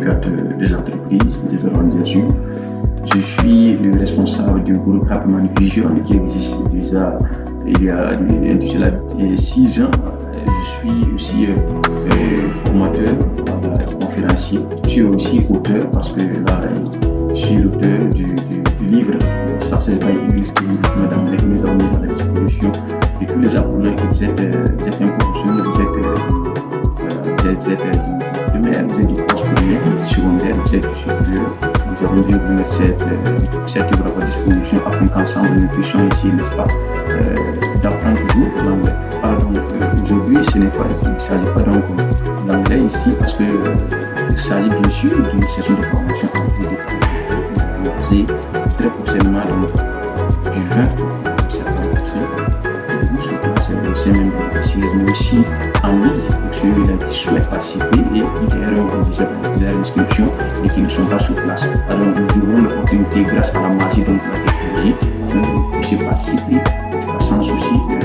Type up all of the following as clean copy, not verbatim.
l'égard des entreprises, des organisations. Je suis le responsable du groupe Happyman Vision qui existe déjà il y a 6 ans. Je suis aussi formateur, conférencier. Je suis aussi auteur parce que là, je suis l'auteur du livre Success by English que Madame Regine nous a mis à la disposition de tous les apprenants que vous êtes un professionnel, vous êtes primaire, vous êtes du poste primaire, du secondaire, vous êtes du supérieur. Nous avons dû vous mettre cette œuvre à votre disposition afin qu'ensemble nous puissions ici, n'est-ce pas, d'apprendre toujours l'anglais. Alors donc aujourd'hui, il ne s'agit pas donc d'anglais ici parce que il s'agit bien sûr d'une session de formation en vue de commencer très prochainement donc du 20 septembre. Nous sur place, c'est même mais aussi en ligne pour ceux qui souhaitent participer et qui auront déjà l'inscription et qui ne sont pas sur place. Alors nous aurons l'opportunité grâce à la magie donc de la technologie afin que vous puissiez participer sans souci à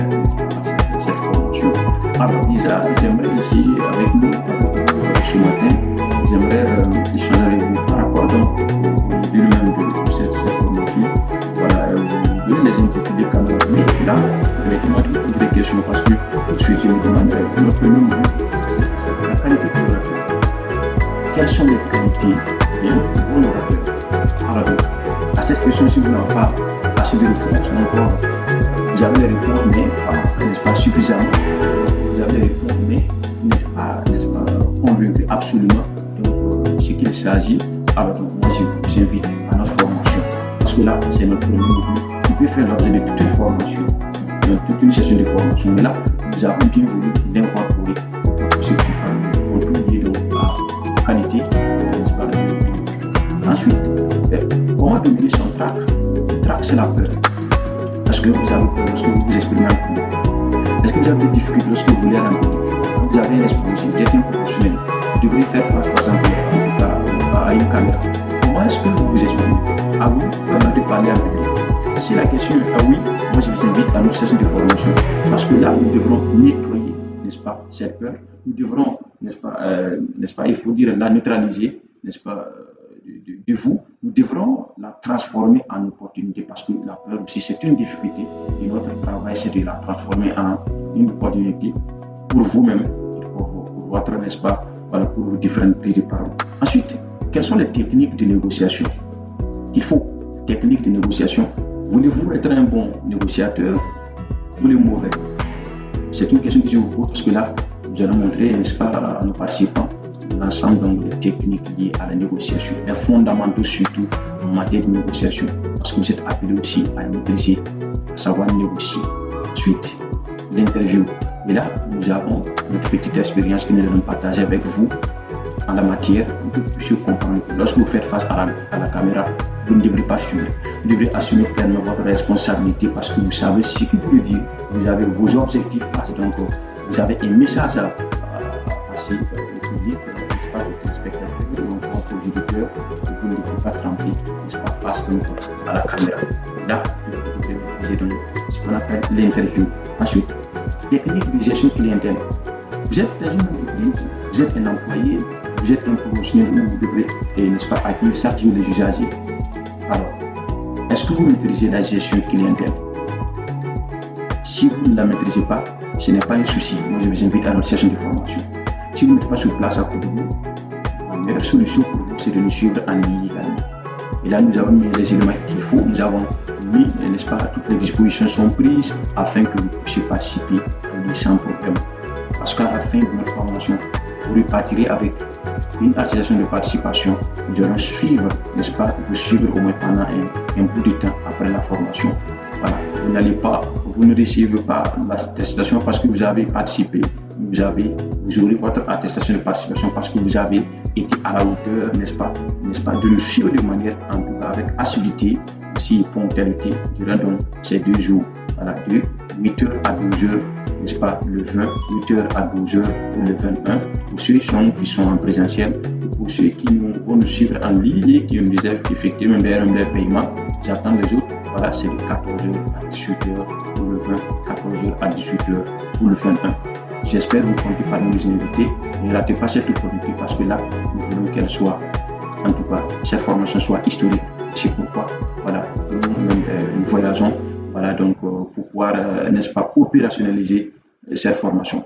cette formation. Alors Lisa, j'aimerais ici avec nous ce matin, j'aimerais échanger avec vous par rapport donc au début même de cette formation. Voilà, vous les intituler quand même, mais là, permettez-moi de vous poser des questions parce que je me demande le premier mot, la qualité de l'orateur. Quelles sont les qualités d'un bon orateur? Alors, à cette question, si vous n'avez pas assez de réponses encore, vous avez les réponses, mais n'est-ce pas suffisamment. Vous avez les réponses, mais vous n'êtes pas, n'est-ce pas, convaincu absolument de ce qu'il s'agit. Alors, moi, je vous invite à notre formation. Parce que là, c'est notre premier mot. Vous pouvez faire l'objet de toute une formation, toute une session de formation. Mais là, nous avons bien voulu l'incorporer pour ce qui contribuer donc à la qualité, n'est-ce pas. Ensuite, comment dominer son trac? Le trac, c'est la peur. Est-ce que vous avez peur lorsque vous vous exprimez en public? Est-ce que vous avez des difficultés lorsque vous voulez aller en public? Vous avez un exposé, vous êtes un professionnel. Vous devrez faire face, par exemple, à une caméra. Comment est-ce que vous vous exprimez? À vous, de parler en public. Si la question est oui, moi je vous invite à notre session de formation. Parce que là, nous devrons nettoyer, n'est-ce pas, cette peur. Nous devrons, n'est-ce pas, il faut dire la neutraliser, n'est-ce pas, de vous. Nous devrons la transformer en opportunité parce que la peur aussi, c'est une difficulté. Et notre travail, c'est de la transformer en une opportunité pour vous-même, pour votre, n'est-ce pas, voilà, pour vos différentes prises de parole. Ensuite, quelles sont les techniques de négociation qu'il faut? Techniques de négociation. Voulez-vous être un bon négociateur ou le mauvais? C'est une question que je vous pose parce que là, nous allons montrer, n'est-ce pas, à nos participants l'ensemble des techniques liées à la négociation, les fondamentaux surtout en matière de négociation, parce que vous êtes appelés aussi à maîtriser, à savoir négocier. Ensuite, l'interview. Et là, nous avons notre petite expérience que nous allons partager avec vous en la matière pour que vous puissiez comprendre que lorsque vous faites face à la caméra, vous ne devrez pas fuir. Vous devrez assumer pleinement votre responsabilité parce que vous savez ce que vous voulez dire. Vous avez vos objectifs face, donc vous avez un message à passer au public, n'est-ce pas, aux spectateurs, aux auditeurs, vous ne devrez pas tremper, n'est-ce pas, face à la caméra. Là, vous devrez utiliser donc ce qu'on appelle l'interview. Ensuite, technique de gestion clientèle. Vous êtes dans une entreprise, vous êtes un employé, vous êtes un professionnel où vous devrez, n'est-ce pas, accueillir chaque jour les usagers. Alors, est-ce que vous maîtrisez la gestion clientèle? Si vous ne la maîtrisez pas, ce n'est pas un souci. Moi, je vous invite à notre session de formation. Si vous n'êtes pas sur place à côté de vous, la meilleure solution pour vous, c'est de nous suivre en ligne également. Et là, nous avons mis les éléments qu'il faut. Nous avons mis, n'est-ce pas, toutes les dispositions sont prises afin que vous puissiez participer en ligne sans problème. Parce qu'à la fin de notre formation, vous repartirez avec une attestation de participation. Nous allons suivre, n'est-ce pas, vous suivre au moins pendant un bout de temps après la formation. Voilà, vous ne recevez pas l'attestation parce que vous avez participé. Vous aurez votre attestation de participation parce que vous avez été à la hauteur, n'est-ce pas, de nous suivre de manière, en tout cas avec assiduité, aussi ponctualité durant donc ces 2 jours, voilà, de 8h à 12h n'est-ce pas, le 20, 8h à 12h pour le 21, pour ceux qui sont en présentiel, et pour ceux qui vont nous suivre en ligne et qui ont déjà effectué un paiement, j'attends les autres, voilà, c'est de 14h à 18h pour le 20, 14h à 18h pour le 21. J'espère vous compter parmi nos invités. Ne ratez pas cette opportunité parce que là, nous voulons qu'elle soit, en tout cas, cette formation soit historique. C'est pourquoi, voilà, nous voyageons, voilà, donc, pour pouvoir, n'est-ce pas, opérationnaliser cette formation.